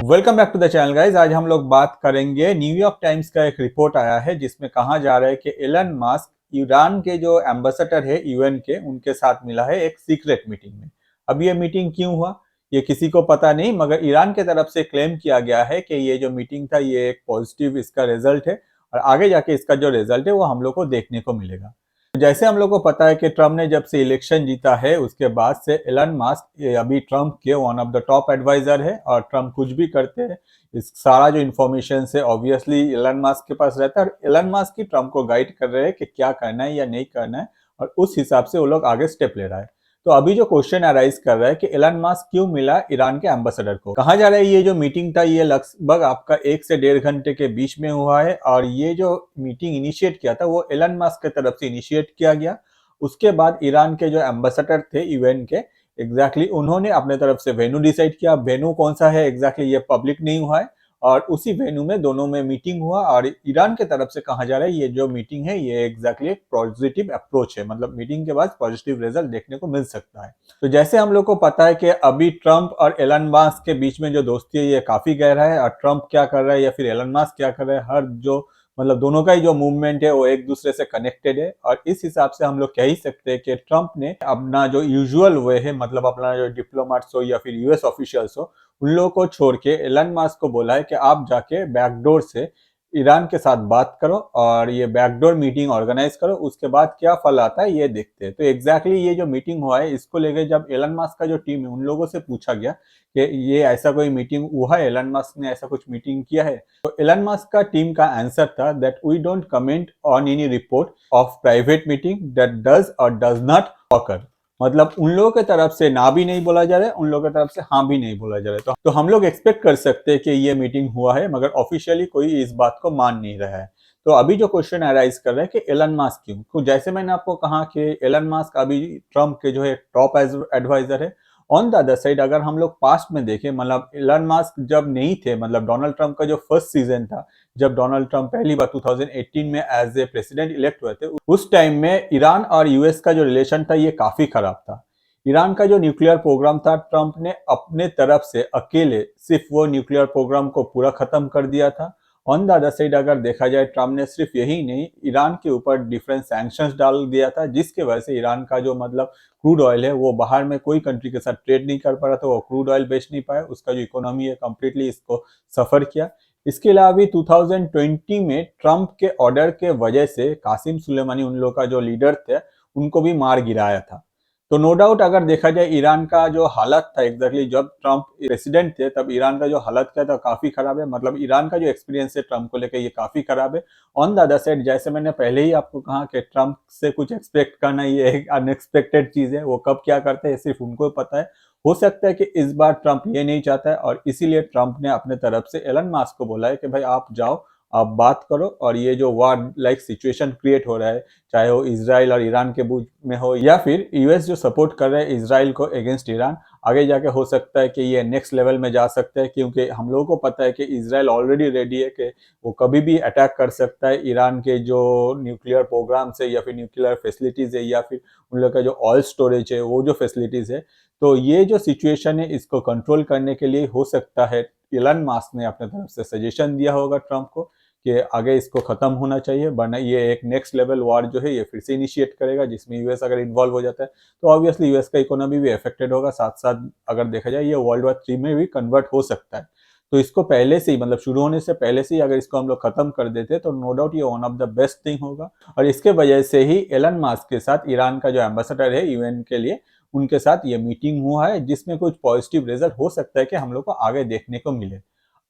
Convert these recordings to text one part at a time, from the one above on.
Welcome back to the channel guys. आज हम लोग बात करेंगे न्यूयॉर्क टाइम्स का एक रिपोर्ट आया है जिसमें कहा जा रहा है कि एलन मस्क ईरान के जो एम्बेसडर है यूएन के उनके साथ मिला है एक सीक्रेट मीटिंग में। अब ये मीटिंग क्यों हुआ ये किसी को पता नहीं, मगर ईरान के तरफ से क्लेम किया गया है कि ये जो मीटिंग था ये एक पॉजिटिव इसका रिजल्ट है और आगे जाके इसका जो रिजल्ट है वो हम लोग को देखने को मिलेगा। जैसे हम लोग को पता है कि ट्रम्प ने जब से इलेक्शन जीता है उसके बाद से एलन मस्क अभी ट्रम्प के one of the top adviser है और ट्रम्प कुछ भी करते हैं इस सारा जो इन्फॉर्मेशन है ऑब्वियसली एलन मस्क के पास रहता है और एलन मस्क ही ट्रम्प को गाइड कर रहे हैं कि क्या करना है या नहीं करना है और उस हिसाब से वो लोग आगे स्टेप ले रहा है। तो अभी जो क्वेश्चन अराइज कर रहा है कि एलन मस्क क्यों मिला ईरान के एम्बेसडर को। कहा जा रहा है ये जो मीटिंग था ये लगभग आपका 1 से 1.5 घंटे के बीच में हुआ है और ये जो मीटिंग इनिशिएट किया था वो एलन मस्क की तरफ से इनिशिएट किया गया। उसके बाद ईरान के जो एम्बेसडर थे यूएन के एग्जैक्टली उन्होंने अपने तरफ से वेन्यू डिसाइड किया। वेन्यू कौन सा है एग्जैक्टली ये पब्लिक नहीं हुआ है और उसी वेन्यू में दोनों में मीटिंग हुआ और ईरान के तरफ से कहा जा रहा है ये जो मीटिंग है ये एग्जैक्टली एक पॉजिटिव अप्रोच है, मतलब मीटिंग के बाद पॉजिटिव रिजल्ट देखने को मिल सकता है। तो जैसे हम लोग को पता है कि अभी ट्रम्प और एलन मस्क के बीच में जो दोस्ती है ये काफी गहरा है और ट्रम्प क्या कर रहा है या फिर एलन मस्क क्या कर रहा है हर जो मतलब दोनों का ही जो मूवमेंट है वो एक दूसरे से कनेक्टेड है और इस हिसाब से हम लोग कह ही सकते हैं कि ट्रम्प ने अपना जो यूजुअल वे है मतलब अपना जो डिप्लोमेट्स हो या फिर यूएस ऑफिशियल्स हो उन लोगों को छोड़ के एलन मस्क को बोला है कि आप जाके बैकडोर से ईरान के साथ बात करो और ये बैकडोर मीटिंग ऑर्गेनाइज करो, उसके बाद क्या फल आता है ये देखते हैं। तो एग्जैक्टली ये जो मीटिंग हुआ है इसको लेके जब एलन मस्क का जो टीम है उन लोगों से पूछा गया कि ये ऐसा कोई मीटिंग हुआ है, एलन मस्क ने ऐसा कुछ मीटिंग किया है, तो एलन मस्क का टीम का आंसर था that we don't comment on any report of private meeting that does or does not occur. मतलब उन लोगों की तरफ से ना भी नहीं बोला जा रहा है, उन लोगों की तरफ से हाँ भी नहीं बोला जा रहा है। तो हम लोग एक्सपेक्ट कर सकते हैं कि ये मीटिंग हुआ है मगर ऑफिशियली कोई इस बात को मान नहीं रहा है। तो अभी जो क्वेश्चन अराइज कर रहा है कि एलन मस्क क्यों, तो जैसे मैंने आपको कहा कि एलन मस्क अभी ट्रम्प के जो है टॉप एडवाइजर है। ऑन द अदर साइड अगर हम लोग पास्ट में देखें मतलब एलन मस्क जब नहीं थे, मतलब डोनाल्ड ट्रम्प का जो फर्स्ट सीजन था जब डोनाल्ड ट्रम्प पहली बार 2018 में एज ए प्रेसिडेंट इलेक्ट हुए थे उस टाइम में ईरान और यूएस का जो रिलेशन था ये काफी खराब था। ईरान का जो न्यूक्लियर प्रोग्राम था ट्रम्प ने अपने तरफ से अकेले सिर्फ वो न्यूक्लियर प्रोग्राम को पूरा खत्म कर दिया था। ऑन द अदर साइड अगर देखा जाए ट्रम्प ने सिर्फ यही नहीं ईरान के ऊपर डिफरेंट सैंक्शंस डाल दिया था जिसके वजह से ईरान का जो मतलब क्रूड ऑयल है वो बाहर में कोई कंट्री के साथ ट्रेड नहीं कर पा रहा था, वो क्रूड ऑयल बेच नहीं पाया, उसका जो इकोनॉमी है कम्प्लीटली इसको सफर किया। इसके अलावा भी 2020 में ट्रम्प के ऑर्डर के वजह से कासिम सुलेमानी उन लोग का जो लीडर थे उनको भी मार गिराया था। तो नो डाउट अगर देखा जाए ईरान का जो हालत था एग्जैक्टली जब ट्रम्प प्रेसिडेंट थे तब ईरान का जो हालत क्या था काफी खराब है, मतलब ईरान का जो एक्सपीरियंस है ट्रम्प को लेकर ये काफी खराब है। ऑन द अदर साइड जैसे मैंने पहले ही आपको कहा कि ट्रम्प से कुछ एक्सपेक्ट करना ये एक अनएक्सपेक्टेड चीज है, वो कब क्या करते हैं सिर्फ उनको पता है। हो सकता है कि इस बार ट्रम्प ये नहीं चाहता है और इसीलिए ट्रम्प ने अपने तरफ से एलन मस्क को बोला है कि भाई आप जाओ आप बात करो और ये जो वार लाइक सिचुएशन क्रिएट हो रहा है चाहे वो इसराइल और ईरान के बीच में हो या फिर यूएस जो सपोर्ट कर रहे हैं इसराइल को अगेंस्ट ईरान, आगे जाके हो सकता है कि ये नेक्स्ट लेवल में जा सकता है क्योंकि हम लोगों को पता है कि इसराइल ऑलरेडी रेडी है कि वो कभी भी अटैक कर सकता है ईरान के जो न्यूक्लियर प्रोग्राम है या फिर न्यूक्लियर फैसिलिटीज है या फिर उन लोग का जो ऑयल स्टोरेज है वो जो फैसिलिटीज है। तो ये जो सिचुएशन है इसको कंट्रोल करने के लिए हो सकता है एलन मस्क ने अपने तरफ से सजेशन दिया होगा ट्रम्प को कि आगे इसको खत्म होना चाहिए वरना ये एक नेक्स्ट लेवल वॉर जो है ये फिर से इनिशिएट करेगा जिसमें यूएस अगर इन्वॉल्व हो जाता है तो ऑब्वियसली यूएस का इकोनॉमी भी अफेक्टेड होगा, साथ साथ अगर देखा जाए ये वर्ल्ड वॉर 3 में भी कन्वर्ट हो सकता है। तो इसको पहले से ही मतलब शुरू होने से पहले से ही अगर इसको हम लोग खत्म कर देते तो नो डाउट ये one of the best thing होगा और इसके वजह से ही एलन मस्क के साथ ईरान का जो एम्बेसडर है यूएन के लिए उनके साथ ये मीटिंग हुआ है जिसमें कुछ पॉजिटिव रिजल्ट हो सकता है कि हम लोग को आगे देखने को मिले।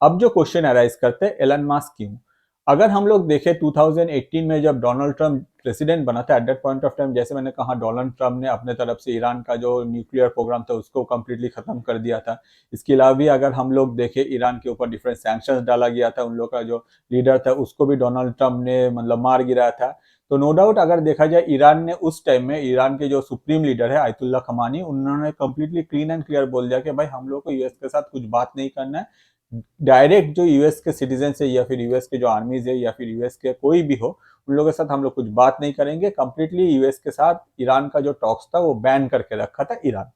अब जो क्वेश्चन अराइज करते हैं एलन मस्क क्यों, अगर हम लोग देखें 2018 में जब डोनाल्ड ट्रम्प प्रेसिडेंट बना था eight that point of time जैसे मैंने कहा डोनाल्ड ट्रम्प ने अपने तरफ से ईरान का जो न्यूक्लियर प्रोग्राम था उसको कम्प्लीटली खत्म कर दिया था। इसके अलावा भी अगर हम लोग देखें ईरान के ऊपर डिफरेंट सैंक्शंस डाला गया था, उन लोग का जो लीडर था उसको भी डोनाल्ड ट्रम्प ने मतलब मार गिराया था। तो नो डाउट अगर देखा जाए ईरान ने उस टाइम में ईरान के जो सुप्रीम लीडर है आयतुल्ला खमानी उन्होंने कम्प्लीटली क्लीन एंड क्लियर बोल दिया कि भाई हम लोग को यूएस के साथ कुछ बात नहीं करना है, डायरेक्ट जो यूएस के सिटीजन है या फिर यूएस के जो आर्मीज है या फिर यूएस के कोई भी हो उन लोगों के साथ हम लोग कुछ बात नहीं करेंगे। कंप्लीटली यूएस के साथ ईरान का जो टॉक्स था वो बैन करके रखा था ईरान।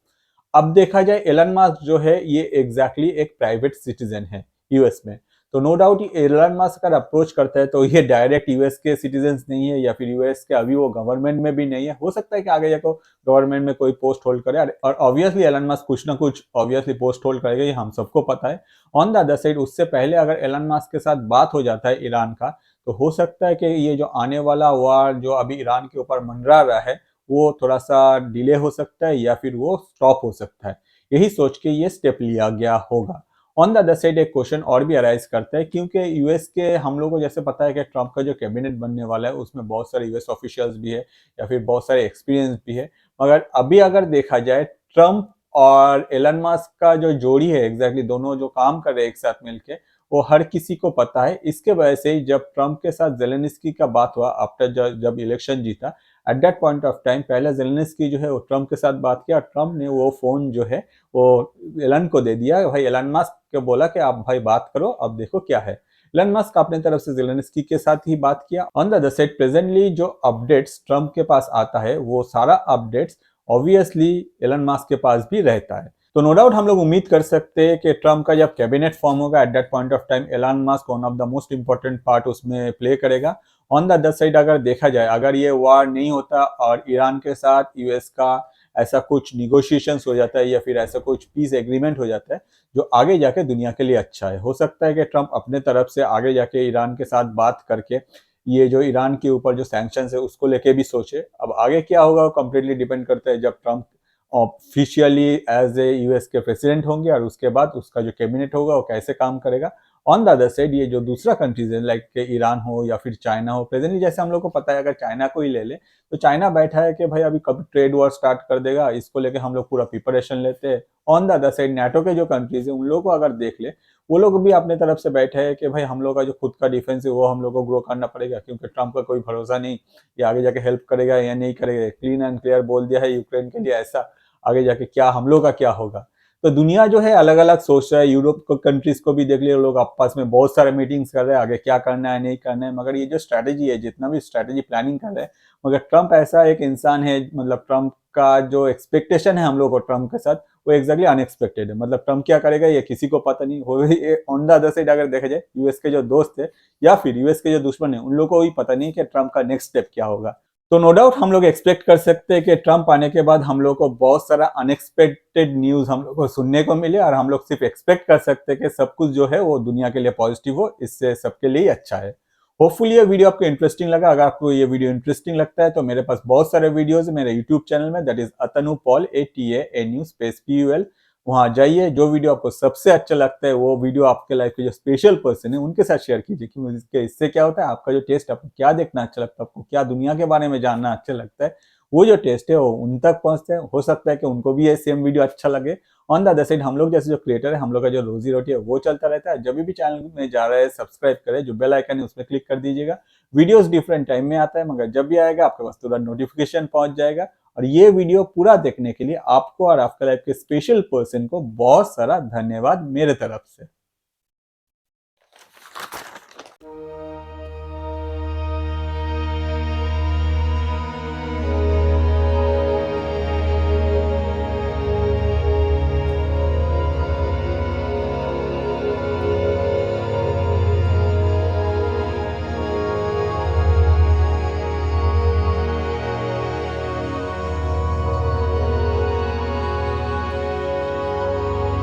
अब देखा जाए एलन मस्क जो है ये एग्जैक्टली एक प्राइवेट सिटीजन है, यूएस में। तो नो डाउट एलन मस्क अगर अप्रोच करता है तो ये डायरेक्ट यूएस के सिटीजन्स नहीं है या फिर यूएस के अभी वो गवर्नमेंट में भी नहीं है। हो सकता है कि आगे जाकर गवर्नमेंट में कोई पोस्ट होल्ड करे और ऑब्वियसली एलन मस्क कुछ ना कुछ ऑब्वियसली पोस्ट होल्ड करेगा, ये हम सबको पता है। ऑन द अदर साइड उससे पहले अगर एलन मस्क के साथ बात हो जाता है ईरान का, तो हो सकता है कि ये जो आने वाला वार जो अभी ईरान के ऊपर मंडरा रहा है वो थोड़ा सा डिले हो सकता है या फिर वो स्टॉप हो सकता है। यही सोच के ये स्टेप लिया गया होगा। ऑन द अदर साइड एक क्वेश्चन और भी अराइज करता है, क्योंकि यूएस के हम लोगों को जैसे पता है कि ट्रम्प का जो कैबिनेट बनने वाला है उसमें बहुत सारे यूएस ऑफिशियल्स भी है या फिर बहुत सारे एक्सपीरियंस भी है। मगर अभी अगर देखा जाए ट्रम्प और एलन मस्क का जो जोड़ी है, एग्जैक्टली दोनों जो काम कर रहे हैं एक साथ मिलके, वो हर किसी को पता है। इसके वजह से ही जब ट्रम्प के साथ जेलेंस्की का बात हुआ आफ्टर जब इलेक्शन जीता, eight that point of time पहले जेलेंस्की जो है वो ट्रम्प के साथ बात किया और ट्रम्प ने वो फोन जो है वो एलन को दे दिया। भाई एलन मस्क को बोला कि आप भाई बात करो, अब देखो क्या है। एलन मस्क अपने तरफ से जेलेंस्की के साथ ही बात किया। On the other side presently जो अपडेट्स ट्रम्प के पास आता है वो सारा अपडेट्स ऑब्वियसली एलन मस्क के पास भी रहता है। तो नो डाउट हम लोग उम्मीद कर सकते हैं कि ट्रम्प का जब कैबिनेट फॉर्म होगा at that point of time Elon Musk one of the most important part उसमें प्ले करेगा। ऑन द अदर साइड अगर देखा जाए, अगर ये वार नहीं होता और ईरान के साथ यूएस का ऐसा कुछ निगोशिएशंस हो जाता है या फिर ऐसा कुछ पीस एग्रीमेंट हो जाता है जो आगे जाके दुनिया के लिए अच्छा है। हो सकता है कि ट्रम्प अपने तरफ से आगे जाके ईरान के साथ बात करके ये जो ईरान के ऊपर जो सैंक्शंस है उसको लेके भी सोचे। अब आगे क्या होगा वो कम्प्लीटली डिपेंड करता है जब Trump officially as a US के प्रेसिडेंट होंगे और उसके बाद उसका जो कैबिनेट होगा वो कैसे काम करेगा। ऑन द अदर साइड ये जो दूसरा कंट्रीज है लाइक ईरान हो या फिर चाइना हो, प्रेजेंटली जैसे हम लोग को पता है अगर चाइना को ही ले ले तो चाइना बैठा है कि भाई अभी कब ट्रेड वॉर स्टार्ट कर देगा, इसको लेके हम लोग पूरा प्रिपरेशन लेते हैं। On the other side NATO के जो कंट्रीज है उन लोगों को अगर देख ले, वो लोग भी अपने तरफ से बैठे हैं कि भाई हम लोग का जो खुद का डिफेंस है वो हम लोग को ग्रो करना पड़ेगा, क्योंकि ट्रम्प का कोई भरोसा नहीं ये आगे जाके हेल्प करेगा या नहीं करेगा। क्लीन एंड क्लियर बोल दिया है यूक्रेन के लिए ऐसा, आगे जाके क्या हम लोग का क्या होगा। तो दुनिया जो है अलग अलग सोच रहा है। यूरोप को कंट्रीज को भी देख लिया, लोग आपस में बहुत सारे मीटिंग्स कर रहे हैं आगे क्या करना है नहीं करना है। मगर ये जो स्ट्रैटेजी है, जितना भी स्ट्रैटेजी प्लानिंग कर रहे हैं, मगर ट्रम्प ऐसा एक इंसान है, मतलब ट्रम्प का जो एक्सपेक्टेशन है हम लोग को ट्रम्प के साथ वो एक्जैक्टली अनएक्सपेक्टेड है। मतलब ट्रम्प क्या करेगा ये किसी को पता नहीं हो। ऑन द अदर साइड अगर देखा जाए यूएस के जो दोस्त है या फिर यूएस के जो दुश्मन है उन लोगों को भी पता नहीं कि ट्रम्प का नेक्स्ट स्टेप क्या होगा। तो नो डाउट हम लोग एक्सपेक्ट कर सकते हैं कि ट्रम्प आने के बाद हम लोग को बहुत सारा अनएक्सपेक्टेड न्यूज हम लोग को सुनने को मिले और हम लोग सिर्फ एक्सपेक्ट कर सकते हैं कि सब कुछ जो है वो दुनिया के लिए पॉजिटिव हो, इससे सबके लिए अच्छा है। होपफुली ये वीडियो आपको इंटरेस्टिंग लगा। अगर आपको ये वीडियो इंटरेस्टिंग लगता है तो मेरे पास बहुत सारे वीडियोस है मेरे यूट्यूब चैनल में, that is Atanu Paul ATANU space PUL। वहां जाइए, जो वीडियो आपको सबसे अच्छा लगता है वो वीडियो आपके लाइफ के जो स्पेशल पर्सन है उनके साथ शेयर कीजिए, क्योंकि इससे क्या होता है आपका जो टेस्ट, आपको क्या देखना अच्छा लगता है, आपको क्या दुनिया के बारे में जानना अच्छा लगता है, वो जो टेस्ट है वो उन तक पहुंचते हैं। हो सकता है कि उनको भी ये सेम वीडियो अच्छा लगे। ऑन द अदर साइड हम लोग जैसे जो क्रिएटर है, हम लोग का जो रोजी रोटी है वो चलता रहता है। जब भी चैनल में जा रहे हैं सब्सक्राइब करें, जो बेल आइकन है उसमें क्लिक कर दीजिएगा। वीडियोस डिफरेंट टाइम में आता है, मगर जब भी आएगा आपके पास तुरंत नोटिफिकेशन पहुंच जाएगा। और ये वीडियो पूरा देखने के लिए आपको और आपके लाइफ के स्पेशल पर्सन को बहुत सारा धन्यवाद मेरे तरफ से।